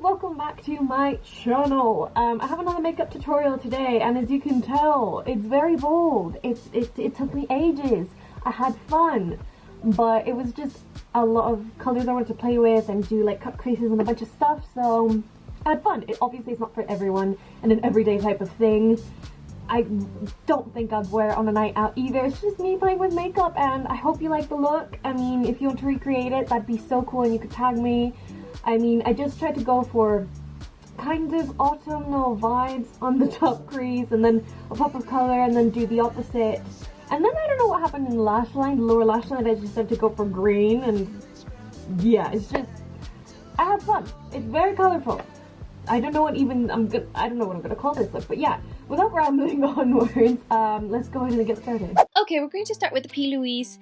welcome back to my channel. I have another makeup tutorial today, and as you can tell, it's very bold. It took me ages. I had fun, but it was just a lot of colours I wanted to play with and do like cut creases and a bunch of stuff, so I had fun. Obviously it's not for everyone and an everyday type of thing. I don't think I'd wear it on a night out either. It's just me playing with makeup, and I hope you like the look. I mean, if you want to recreate it, that'd be so cool, and you could tag me. I mean, I just tried to go for kind of autumnal vibes on the top crease, and then a pop of colour, and then do the opposite. And then I don't know what happened in the lash line, the lower lash line. I just had to go for green, and yeah, it's just, I had fun. It's very colourful. I don't know what I'm gonna call this look, but yeah, without rambling onwards, let's go ahead and get started. Okay, we're going to start with the p.louise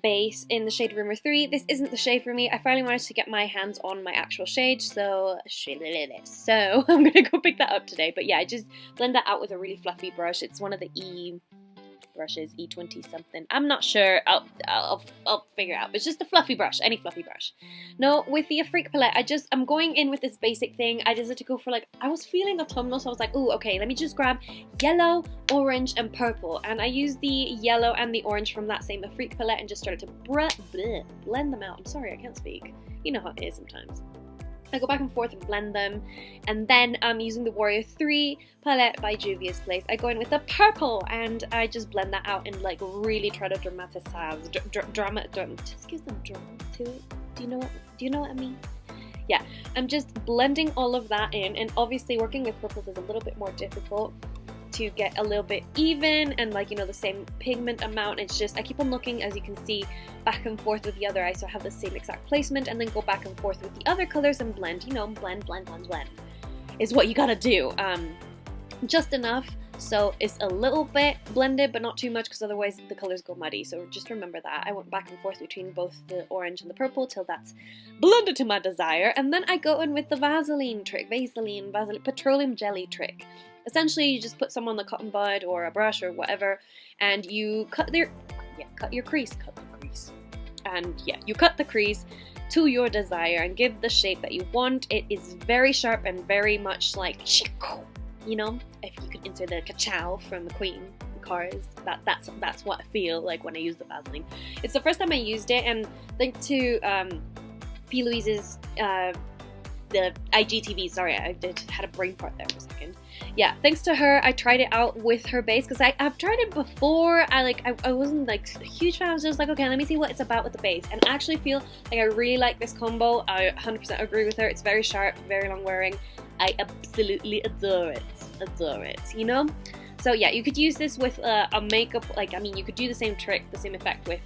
base in the shade Rumor 3. This isn't the shade for me. I finally managed to get my hands on my actual shade, so I'm gonna go pick that up today. But yeah, I just blend that out with a really fluffy brush. It's one of the brushes, E20 something. I'm not sure. I'll figure it out. It's just a fluffy brush, any fluffy brush. No, with the Afrique palette, I'm going in with this basic thing. I just had to go for like, I was feeling autumnal, so I was like, oh, okay, let me just grab yellow, orange, and purple. And I used the yellow and the orange from that same Afrique palette and just started to blend them out. I'm sorry, I can't speak. You know how it is sometimes. I go back and forth and blend them, and then I'm using the Warrior 3 palette by Juvia's Place. I go in with the purple, and I just blend that out and like really try to dramatize, just give them drama to it. Do you know what I mean? Yeah, I'm just blending all of that in, and obviously working with purples is a little bit more difficult to get a little bit even and like, you know, the same pigment amount. It's just, I keep on looking, as you can see, back and forth with the other eye, so I have the same exact placement, and then go back and forth with the other colors and blend, you know, blend is what you gotta do. Just enough so it's a little bit blended but not too much, because otherwise the colors go muddy. So just remember that. I went back and forth between both the orange and the purple till that's blended to my desire, and then I go in with the Vaseline petroleum jelly trick. Essentially, you just put some on the cotton bud or a brush or whatever, and you cut your crease, and yeah, you cut the crease to your desire and give the shape that you want. It is very sharp and very much like, you know, if you could insert the ka-chow from the Queen Cars, that's what I feel like when I use the Vaseline. It's the first time I used it, and thanks to p.louise's the IGTV, sorry, I had a brain fart there for a second. Yeah, thanks to her, I tried it out with her base, because I've tried it before. I wasn't like a huge fan. I was just like, okay, let me see what it's about with the base, and I actually feel like I really like this combo. I 100% agree with her. It's very sharp, very long wearing. I absolutely adore it, you know? So yeah, you could use this with a makeup, like, I mean, you could do the same trick, the same effect with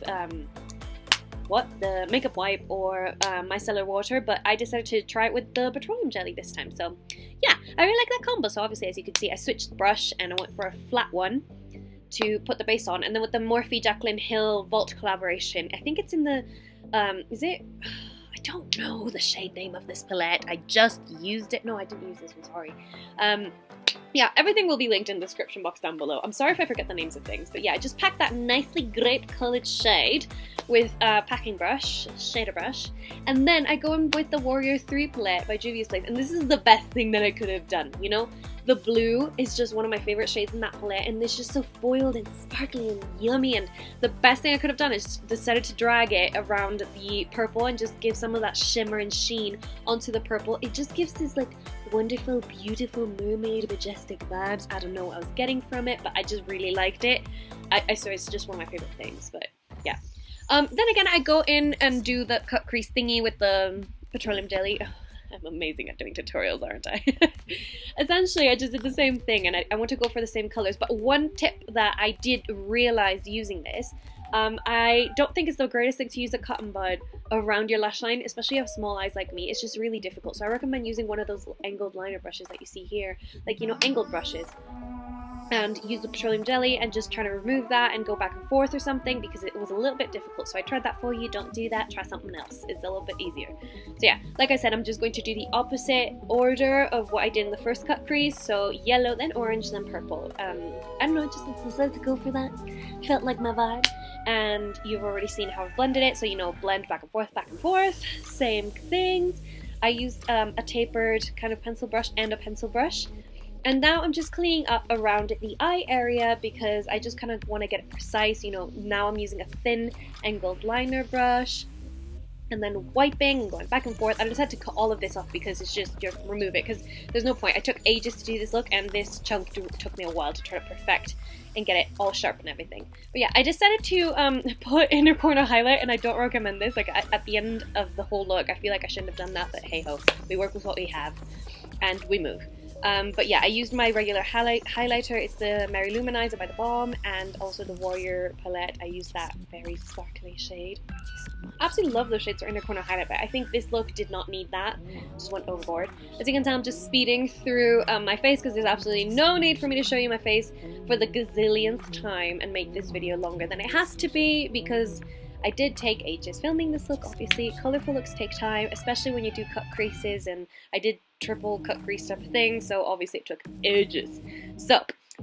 the makeup wipe or micellar water, but I decided to try it with the petroleum jelly this time. So yeah, I really like that combo. So obviously, as you can see, I switched the brush and I went for a flat one to put the base on, and then with the Morphe Jaclyn Hill Vault collaboration, I think it's in the I don't know the shade name of this palette. I just used it. No, I didn't use this one, sorry. Yeah, everything will be linked in the description box down below. I'm sorry if I forget the names of things, but yeah, I just packed that nicely grape-colored shade with a packing brush, shader brush, and then I go in with the Warrior 3 palette by Juvia's Place, and this is the best thing that I could have done, you know? The blue is just one of my favorite shades in that palette, and it's just so foiled and sparkly and yummy, and the best thing I could have done is decided to drag it around the purple and just give some of that shimmer and sheen onto the purple. It just gives this like wonderful, beautiful, mermaid, majestic vibes. I don't know what I was getting from it, but I just really liked it. I swear it's just one of my favorite things, but yeah. Then again, I go in and do the cut crease thingy with the petroleum jelly. I'm amazing at doing tutorials, aren't I? Essentially, I just did the same thing, and I want to go for the same colors. But one tip that I did realize using this, I don't think it's the greatest thing to use a cotton bud around your lash line, especially if you have small eyes like me. It's just really difficult. So I recommend using one of those angled liner brushes that you see here, like, you know, angled brushes. And use the petroleum jelly and just try to remove that and go back and forth or something, because it was a little bit difficult. So I tried that for you. Don't do that. Try something else. It's a little bit easier. So yeah, like I said, I'm just going to do the opposite order of what I did in the first cut crease. So yellow, then orange, then purple. I don't know, just decided to go for that. Felt like my vibe. And you've already seen how I've blended it. So, you know, blend back and forth, same things. I used a tapered kind of pencil brush and a pencil brush. And now I'm just cleaning up around the eye area because I just kind of want to get it precise. You know, now I'm using a thin angled liner brush and then wiping and going back and forth. I decided to cut all of this off because it's just, you remove it because there's no point. I took ages to do this look and this chunk took me a while to try to perfect and get it all sharp and everything. But yeah, I decided to put inner corner highlight, and I don't recommend this. Like at the end of the whole look, I feel like I shouldn't have done that, but hey ho, we work with what we have and we move. But yeah, I used my regular highlighter. It's the Merry Luminizer by the Balm, and also the Warrior palette. I used that very sparkly shade. Absolutely love those shades for inner corner highlight, but I think this look did not need that. Just went overboard. As you can tell, I'm just speeding through my face because there's absolutely no need for me to show you my face for the gazillionth time and make this video longer than it has to be, because I did take ages filming this look. Obviously, colorful looks take time, especially when you do cut creases, and I did triple cut crease type of thing, so obviously it took ages. So,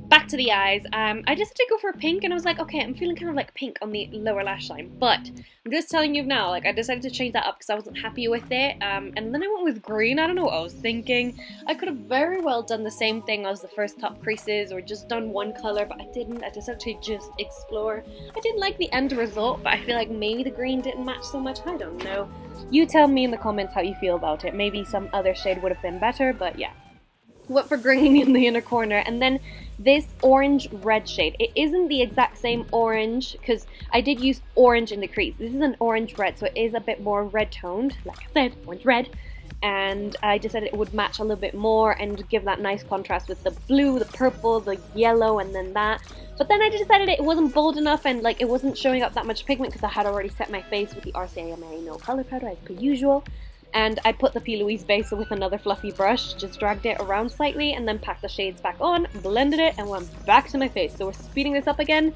back to the eyes. I just had to go for a pink, and I was like, okay, I'm feeling kind of like pink on the lower lash line, but I'm just telling you now, like, I decided to change that up because I wasn't happy with it, and then I went with green. I don't know what I was thinking. I could have very well done the same thing as the first top creases, or just done one color, but I didn't. I decided to just explore. I didn't like the end result, but I feel like maybe the green didn't match so much. I don't know. You tell me in the comments how you feel about it. Maybe some other shade would have been better, but yeah. Went for green in the inner corner, and then this orange red shade. It isn't the exact same orange because I did use orange in the crease. This is an orange red, so it is a bit more red toned, like I said, orange red. And I decided it would match a little bit more and give that nice contrast with the blue, the purple, the yellow, and then that. But then I decided it wasn't bold enough and like it wasn't showing up that much pigment because I had already set my face with the RCAMA No Color Powder as per usual. And I put the p.louise base with another fluffy brush, just dragged it around slightly, and then packed the shades back on, blended it, and went back to my face. So we're speeding this up again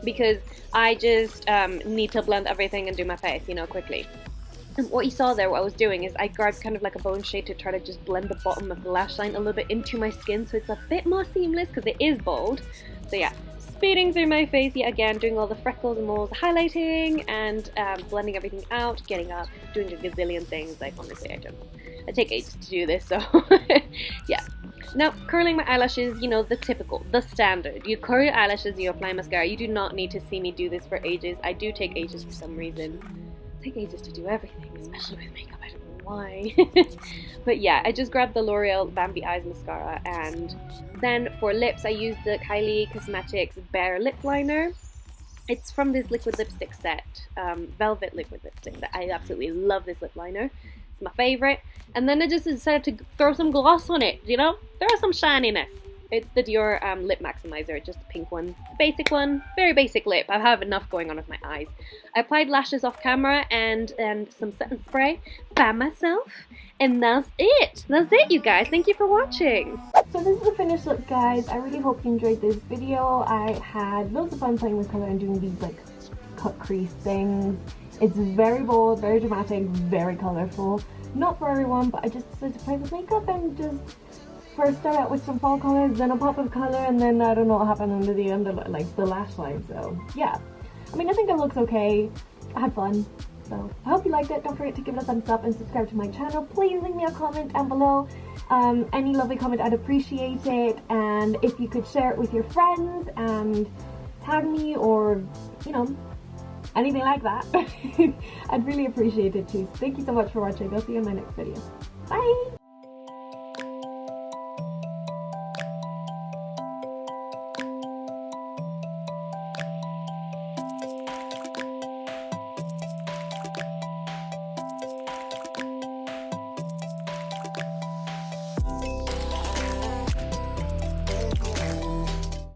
because I just need to blend everything and do my face, you know, quickly. And what you saw there, what I was doing is I grabbed kind of like a bone shade to try to just blend the bottom of the lash line a little bit into my skin so it's a bit more seamless because it is bold. So yeah, speeding through my face yet again, doing all the freckles and moles, highlighting and blending everything out, getting up, doing a gazillion things. Like honestly, I take ages to do this, so yeah. Now, curling my eyelashes, you know, the typical, the standard. You curl your eyelashes, you apply mascara. You do not need to see me do this for ages. I do take ages for some reason. I take ages to do everything, especially with makeup. I don't know why. But yeah, I just grabbed the L'Oreal Bambi Eyes mascara, and then for lips I used the Kylie Cosmetics Bare Lip Liner. It's from this liquid lipstick set, Velvet liquid lipstick set. I absolutely love this lip liner. It's my favorite. And then I just decided to throw some gloss on it, you know? Throw some shininess. It's the Dior Lip Maximizer, just a pink one. Basic one, very basic lip. I have enough going on with my eyes. I applied lashes off camera and some setting spray by myself. And that's it. That's it, you guys. Thank you for watching. So this is the finished look, guys. I really hope you enjoyed this video. I had loads of fun playing with color and doing these like cut crease things. It's very bold, very dramatic, very colorful. Not for everyone, but I just decided to play with makeup and just first start out with some fall colors, then a pop of color, and then I don't know what happened under the like the lash line. So yeah, I mean, I think it looks okay. I had fun. So I hope you liked it. Don't forget to give it a thumbs up and subscribe to my channel. Please leave me a comment down below. Any lovely comment, I'd appreciate it. And if you could share it with your friends and tag me, or you know, anything like that, I'd really appreciate it too. So thank you so much for watching. I'll see you in my next video. Bye!